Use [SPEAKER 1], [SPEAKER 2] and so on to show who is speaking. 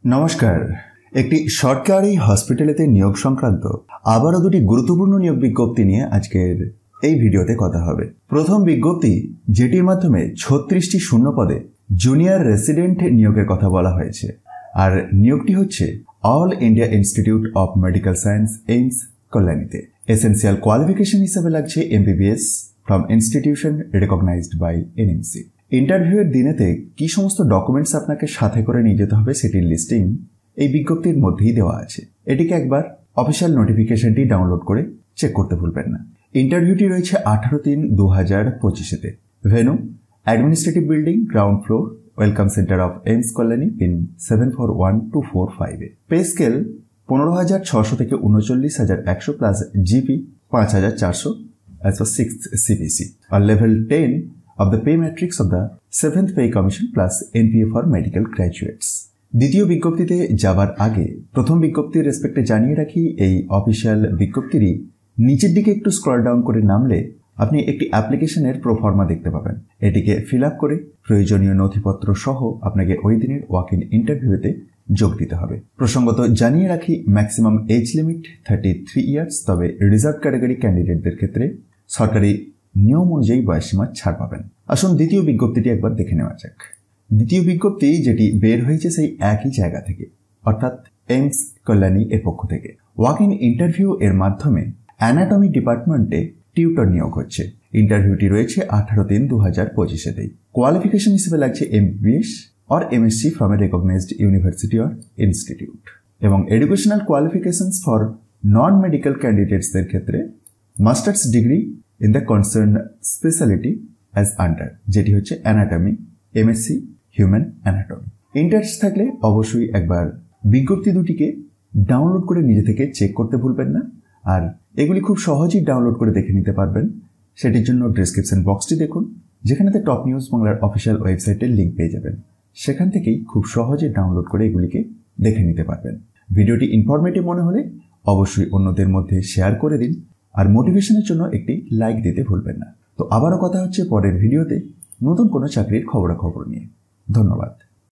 [SPEAKER 1] নমস্কার। একটি সরকারি হসপিটালেতে নিয়োগ সংক্রান্ত আবারও দুটি গুরুত্বপূর্ণ নিয়োগ বিজ্ঞপ্তি নিয়ে আজকের এই ভিডিওতে কথা হবে। প্রথম বিজ্ঞপ্তি, যেটির মাধ্যমে 36টি শূন্য পদে জুনিয়র রেসিডেন্ট নিয়োগের কথা বলা হয়েছে, আর নিয়োগটি হচ্ছে All India Institute of Medical Science AIIMS কল্যাণীতে। এসেন্সিয়াল কোয়ালিফিকেশন হিসেবে লাগছে MBBS from institution recognised by NMC। ইন্টারভিউয়ের দিনেতে কি সমস্ত ডকুমেন্টস আপনাকে সাথে করে নিয়ে যেতে হবে সেটির লিস্টিং এই বিজ্ঞপ্তির মধ্যেই দেওয়া আছে। এটিকে একবার অফিসিয়াল নোটিফিকেশনটি ডাউনলোড করে চেক করতে ভুলবেন না। ইন্টারভিউটি রয়েছে 18/3/2025-তে। Venue administrative building, ground floor, welcome centre of AIIMS Kalyani, pin 741245-এ। পে স্কেল 15,600 থেকে 39,100 plus GP 5,400 as per 6th CPC, or level 10 of the pay matrix of the 7th Pay Commission plus NPA for medical graduates। দ্বিতীয় বিজ্ঞপ্তিতে যাবার আগে প্রথম বিজ্ঞপ্তির রেসপেক্টে জানিয়ে রাখি, এই অফিসিয়াল বিজ্ঞপ্তিরই নিচের দিকে একটু স্ক্রল ডাউন করে নামলে আপনি একটি অ্যাপ্লিকেশনের প্রোফর্মা দেখতে পাবেন। এটিকে ফিল আপ করে প্রয়োজনীয় নথিপত্র সহ আপনাকে ওই দিনের ওয়াক ইন ইন্টারভিউতে যোগ দিতে হবে। প্রসঙ্গত জানিয়ে রাখি, ম্যাক্সিমাম এজ লিমিট 33 ইয়ার্স, তবে রিজার্ভ ক্যাটাগরি ক্যান্ডিডেটদের ক্ষেত্রে সরকারি নিয়ম অনুযায়ী বয়সীমা ছাড় পাবেন। আসুন দ্বিতীয় বিজ্ঞপ্তিটি একবার দেখে নেওয়া যাক। দ্বিতীয় বিজ্ঞপ্তি যেটি বের হয়েছে সেই একই জায়গা থেকে, অর্থাৎ এইমস কল্যাণী এর পক্ষ থেকে। ওয়াক ইন ইন্টারভিউ এর মাধ্যমে অ্যানাটমি ডিপার্টমেন্টে টিউটর নিয়োগ হচ্ছে। ইন্টারভিউটি রয়েছে 18/3/2025-তেই। কোয়ালিফিকেশন হিসেবে লাগছে MBBS or MSc from a recognized university or institute, এবং educational qualifications for non medical ক্যান্ডিডেটসদের ক্ষেত্রে masters degree in the concern speciality as under, যেটি হচ্ছে anatomy, MSc human anatomy. Interest থাকলে অবশ্যই একবার বিজ্ঞপ্তি দুটিকে ডাউনলোড করে নিজে থেকে চেক করতে ভুলবেন না। আর এগুলি খুব সহজেই ডাউনলোড করে দেখে নিতে পারবেন। সেটির জন্য ডেসক্রিপশন বক্সটি দেখুন, যেখানেতে টপ নিউজ বাংলার অফিসিয়াল ওয়েবসাইটের লিঙ্ক পেয়ে যাবেন। সেখান থেকেই খুব সহজে ডাউনলোড করে এগুলিকে দেখে নিতে পারবেন। ভিডিওটি ইনফরমেটিভ মনে হলে অবশ্যই অন্যদের মধ্যে শেয়ার করে দিন, আর মোটিভেশনের জন্য একটি লাইক দিতে ভুলবেন না। তো আবারও কথা হচ্ছে পরের ভিডিওতে নতুন কোনো চাকরির খবরাখবর নিয়ে। ধন্যবাদ।